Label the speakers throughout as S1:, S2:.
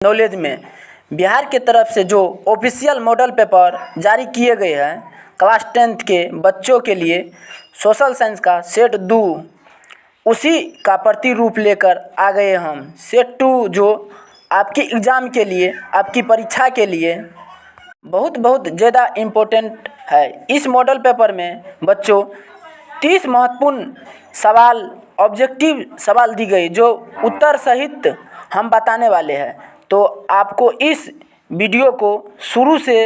S1: Knowledge में बिहार के तरफ से जो ऑफिशियल मॉडल पेपर जारी किए गए हैं क्लास 10th के बच्चों के लिए सोशल साइंस का सेट 2 उसी का प्रतिरूप लेकर आ गए हम। सेट 2 जो आपके एग्ज़ाम के लिए, आपकी परीक्षा के लिए बहुत ज़्यादा इम्पोर्टेंट है। इस मॉडल पेपर में बच्चों 30 महत्वपूर्ण सवाल, ऑब्जेक्टिव सवाल दी गई जो उत्तर सहित हम बताने वाले हैं। तो आपको इस वीडियो को शुरू से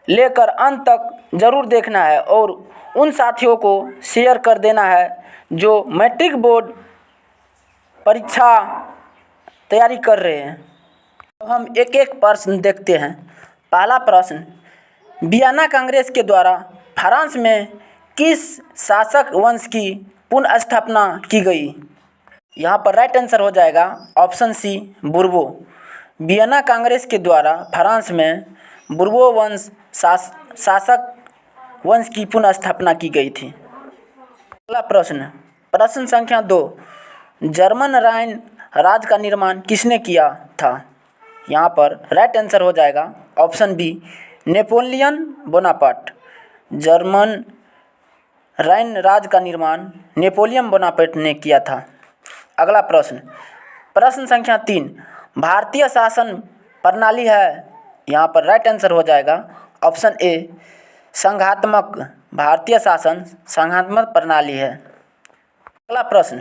S1: लेकर अंत तक ज़रूर देखना है और उन साथियों को शेयर कर देना है जो मैट्रिक बोर्ड परीक्षा तैयारी कर रहे हैं। तो हम एक एक प्रश्न देखते हैं। पहला प्रश्न, वियना कांग्रेस के द्वारा फ्रांस में किस शासक वंश की पुनर्स्थापना की गई? यहाँ पर राइट आंसर हो जाएगा ऑप्शन सी, बुर्बो। वियना कांग्रेस के द्वारा फ्रांस में बुर्बो वंश शासक वंश की पुनर्स्थापना की गई थी। अगला प्रश्न, प्रश्न संख्या 2, जर्मन राइन राज का निर्माण किसने किया था? यहाँ पर राइट आंसर हो जाएगा option B, Napoleon Bonaparte. German Rhine राज का निर्माण नेपोलियन बोनापार्ट ने किया था। अगला प्रश्न, प्रश्न संख्या 3, भारतीय शासन प्रणाली है? यहाँ पर राइट आंसर हो जाएगा ऑप्शन ए, संघात्मक। भारतीय शासन संघात्मक प्रणाली है। अगला प्रश्न,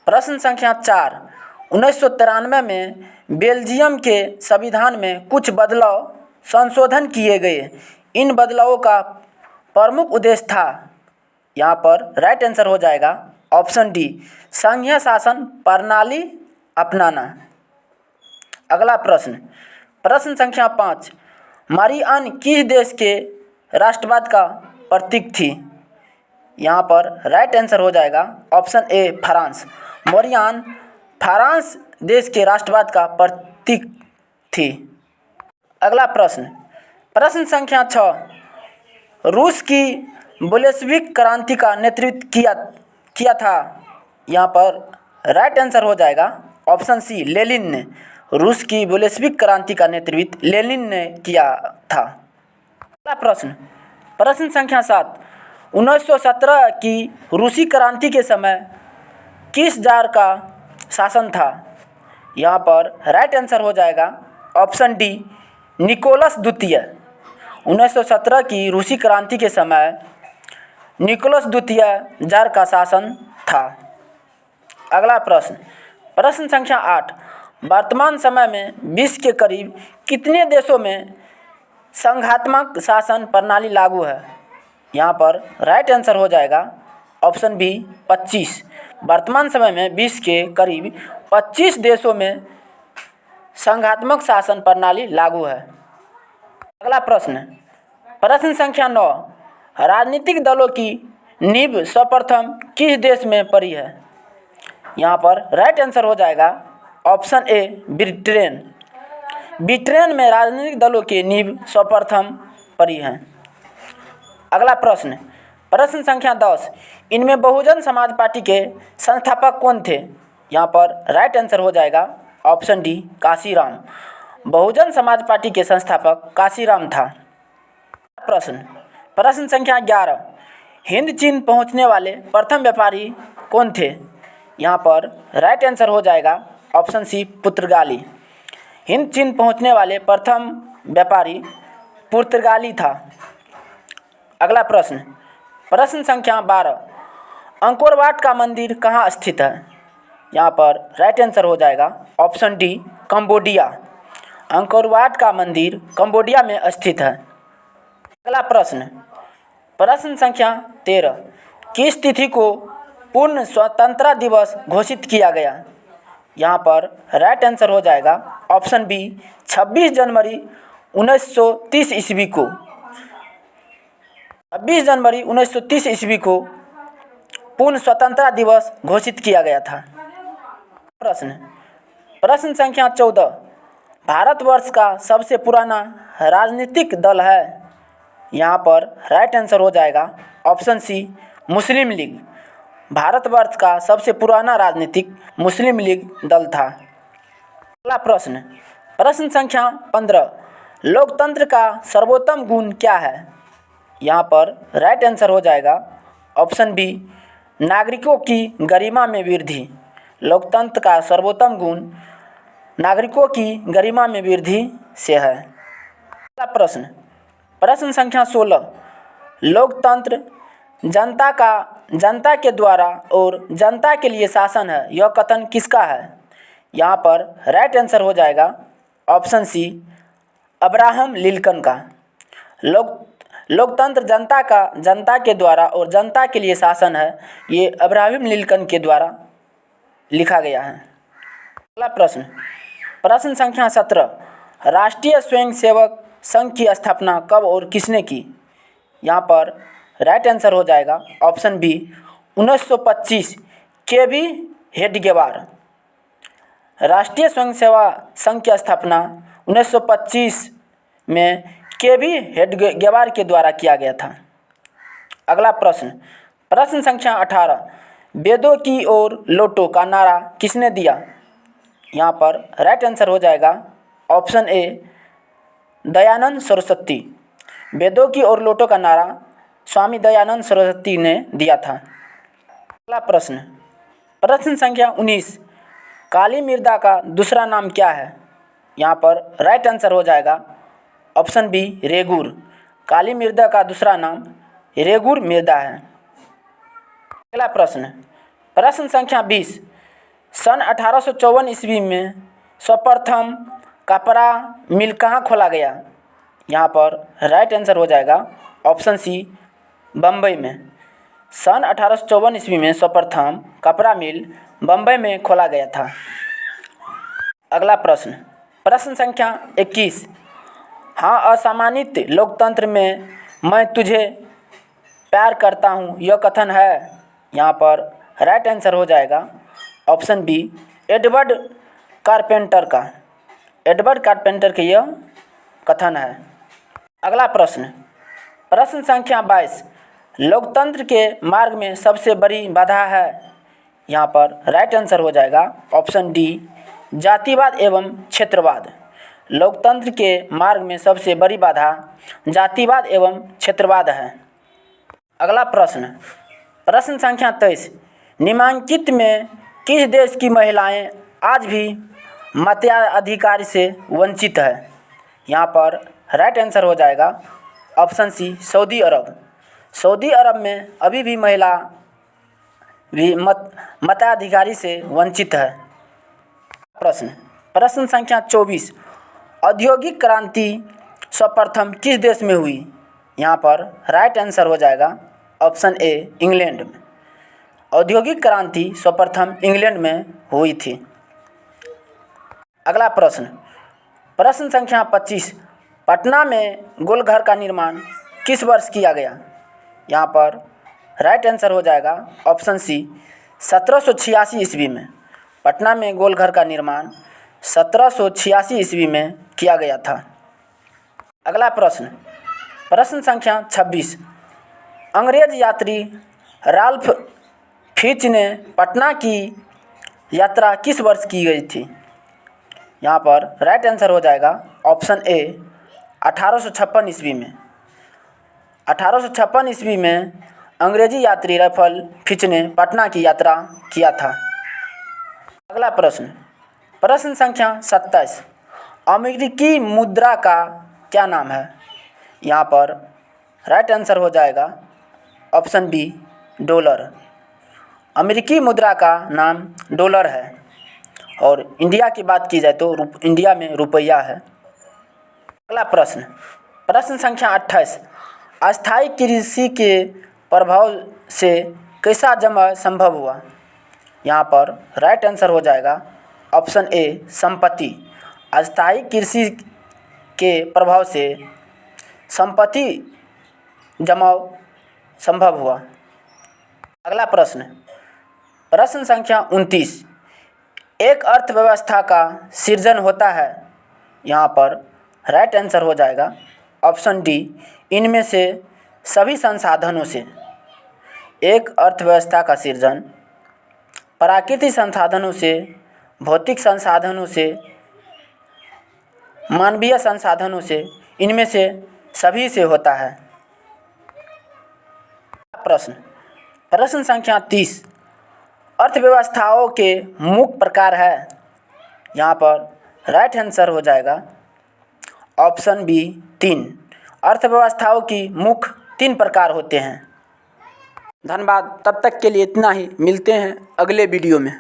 S1: प्रश्न संख्या 4, 1993 में बेल्जियम के संविधान में कुछ बदलाव संशोधन किए गए। इन बदलावों का प्रमुख उद्देश्य था? यहाँ पर राइट आंसर हो जाएगा ऑप्शन डी, संघीय शासन प्रणाली अपनाना। अगला प्रश्न, प्रश्न संख्या 5, मारी आन किस देश के राष्ट्रवाद का प्रतीक थी? यहाँ पर राइट आंसर हो जाएगा option A, France. Mauryan France देश के राष्ट्रवाद का प्रतीक थी। अगला प्रश्न, प्रश्न संख्या 6, रूस की बोल्शेविक क्रांति का नेतृत्व किया था? यहाँ पर राइट आंसर हो जाएगा ऑप्शन सी, लेनिन ने। रूस की बोल्शेविक क्रांति का नेतृत्व लेनिन ने किया था। अगला प्रश्न, प्रश्न संख्या 7, 1917 की रूसी क्रांति के समय किस जार का शासन था? यहाँ पर राइट आंसर हो जाएगा ऑप्शन डी, निकोलस द्वितीय। 1917 की रूसी क्रांति के समय निकोलस द्वितीय जार का शासन था। अगला प्रश्न, प्रश्न संख्या 8, वर्तमान समय में विश्व के करीब कितने देशों में संघात्मक शासन प्रणाली लागू है? यहाँ पर राइट आंसर हो जाएगा ऑप्शन बी, 25। वर्तमान समय में विश्व के करीब 25 देशों में संघात्मक शासन प्रणाली लागू है। अगला प्रश्न, प्रश्न संख्या 9, राजनीतिक दलों की नींव सर्वप्रथम किस देश में पड़ी है? यहाँ पर राइट आंसर हो जाएगा ऑप्शन ए, ब्रिटेन। ब्रिटेन में राजनीतिक दलों की नींव सर्वप्रथम पड़ी है। अगला प्रश्न, प्रश्न संख्या 10, इनमें बहुजन समाज पार्टी के संस्थापक कौन थे? यहाँ पर राइट आंसर हो जाएगा option D, Kashiram. Bahujan Samaj party के संस्थापक काशीराम था। प्रश्न, प्रश्न संख्या 11, हिंद चीन पहुँचने वाले प्रथम व्यापारी कौन थे? यहाँ पर राइट आंसर हो जाएगा ऑप्शन सी, पुर्तगाली। हिंद चीन पहुँचने वाले प्रथम व्यापारी पुर्तगाली था। अगला प्रश्न, प्रश्न संख्या 12, अंकोर वाट का मंदिर कहाँ स्थित है? यहाँ पर राइट आंसर हो जाएगा option D, Cambodia. Angkor Wat का मंदिर कंबोडिया में स्थित है। अगला प्रश्न, प्रश्न संख्या 13, किस तिथि को पूर्ण स्वतंत्रता दिवस घोषित किया गया? यहाँ पर राइट आंसर हो जाएगा ऑप्शन बी, 26 जनवरी 1930 ईस्वी को। 26 जनवरी 1930 ईस्वी को पूर्ण स्वतंत्रता दिवस घोषित किया गया था। प्रश्न, प्रश्न संख्या 14, भारतवर्ष का सबसे पुराना राजनीतिक दल है? यहाँ पर राइट आंसर हो जाएगा ऑप्शन सी, मुस्लिम लीग। भारतवर्ष का सबसे पुराना राजनीतिक मुस्लिम लीग दल था। अगला प्रश्न, प्रश्न संख्या 15, लोकतंत्र का सर्वोत्तम गुण क्या है? यहाँ पर राइट आंसर हो जाएगा ऑप्शन बी, नागरिकों की गरिमा में वृद्धि। लोकतंत्र का सर्वोत्तम गुण नागरिकों की गरिमा में वृद्धि से है। अगला प्रश्न, प्रश्न संख्या 16, लोकतंत्र जनता के द्वारा और जनता के लिए शासन है, यह कथन किसका है? यहाँ पर राइट आंसर हो जाएगा ऑप्शन सी, अब्राहम लिंकन का। लोकतंत्र जनता के द्वारा और जनता के लिए शासन है, ये अब्राहम लिंकन के द्वारा लिखा गया है। अगला प्रश्न, प्रश्न संख्या 17, राष्ट्रीय स्वयंसेवक संघ की स्थापना कब और किसने की? यहाँ पर राइट आंसर हो जाएगा ऑप्शन बी, 1925 के.वी. हेडगेवार। राष्ट्रीय स्वयंसेवक संघ की स्थापना 1925 में के.वी. हेडगेवार के द्वारा किया गया था। अगला प्रश्न, प्रश्न संख्या 18, वेदों की ओर लौटो का नारा किसने दिया? यहाँ पर राइट आंसर हो जाएगा ऑप्शन ए, दयानंद सरस्वती। वेदों की ओर लौटो का नारा स्वामी दयानंद सरस्वती ने दिया था। अगला प्रश्न, प्रश्न संख्या 19, काली मृदा का दूसरा नाम क्या है? यहाँ पर राइट आंसर हो जाएगा ऑप्शन बी, रेगुर। काली मृदा का दूसरा नाम रेगुर मृदा है। अगला प्रश्न, प्रश्न संख्या 20, सन 1854 ईस्वी में सर्वप्रथम कपड़ा मिल कहाँ खोला गया? यहाँ पर राइट आंसर हो जाएगा ऑप्शन सी, बम्बई में। सन 1854 ईस्वी में सर्वप्रथम कपड़ा मिल बम्बई में खोला गया था। अगला प्रश्न, प्रश्न संख्या 21, हाँ असमानित लोकतंत्र में मैं तुझे प्यार करता हूँ, यह कथन है? यहाँ पर राइट आंसर हो जाएगा ऑप्शन बी, एडवर्ड कारपेंटर का। एडवर्ड कारपेंटर के यह कथन है। अगला प्रश्न, प्रश्न संख्या 22, लोकतंत्र के मार्ग में सबसे बड़ी बाधा है? यहाँ पर राइट आंसर हो जाएगा ऑप्शन डी, जातिवाद एवं क्षेत्रवाद। लोकतंत्र के मार्ग में सबसे बड़ी बाधा जातिवाद एवं क्षेत्रवाद है। अगला प्रश्न, प्रश्न संख्या 23, निम्नलिखित में किस देश की महिलाएं आज भी मताधिकार से वंचित है? यहाँ पर राइट आंसर हो जाएगा ऑप्शन सी, सऊदी अरब। सऊदी अरब में अभी भी महिला भी मताधिकारी से वंचित है। प्रश्न, प्रश्न संख्या 24, औद्योगिक क्रांति सर्वप्रथम किस देश में हुई? यहाँ पर राइट आंसर हो जाएगा ऑप्शन ए, इंग्लैंड में। औद्योगिक क्रांति सर्वप्रथम इंग्लैंड में हुई थी। अगला प्रश्न, प्रश्न संख्या 25, पटना में गोलघर का निर्माण किस वर्ष किया गया? यहाँ पर राइट आंसर हो जाएगा ऑप्शन सी, 1786 ईस्वी में। पटना में गोलघर का निर्माण 1786 ईस्वी में किया गया था। अगला प्रश्न, प्रश्न संख्या 26, अंग्रेज यात्री राल्फ फिच ने पटना की यात्रा किस वर्ष की गई थी? यहाँ पर राइट आंसर हो जाएगा ऑप्शन ए, 1856 ईस्वी में। 1856 ईस्वी में अंग्रेजी यात्री राल्फ फिच ने पटना की यात्रा किया था। अगला प्रश्न, प्रश्न संख्या 27, अमेरिकी मुद्रा का क्या नाम है? यहाँ पर राइट आंसर हो जाएगा ऑप्शन बी, डॉलर। अमेरिकी मुद्रा का नाम डॉलर है और इंडिया की बात की जाए तो इंडिया में रुपया है। अगला प्रश्न, प्रश्न संख्या 28, अस्थायी कृषि के प्रभाव से कैसा जमा संभव हुआ? यहाँ पर राइट आंसर हो जाएगा ऑप्शन ए, संपत्ति। अस्थायी कृषि के प्रभाव से संपत्ति जमाव संभव हुआ। अगला प्रश्न, प्रश्न संख्या 29, एक अर्थव्यवस्था का सृजन होता है? यहाँ पर राइट आंसर हो जाएगा ऑप्शन डी, इनमें से सभी संसाधनों से। एक अर्थव्यवस्था का सृजन प्राकृतिक संसाधनों से, भौतिक संसाधनों से मानवीय संसाधनों से, इनमें से सभी से होता है। प्रश्न संख्या 30, अर्थव्यवस्थाओं के मुख्य प्रकार है। यहाँ पर राइट आंसर हो जाएगा ऑप्शन बी 3। अर्थव्यवस्थाओं की मुख्य 3 प्रकार होते हैं। धन्यवाद, तब तक के लिए इतना ही, मिलते हैं अगले वीडियो में।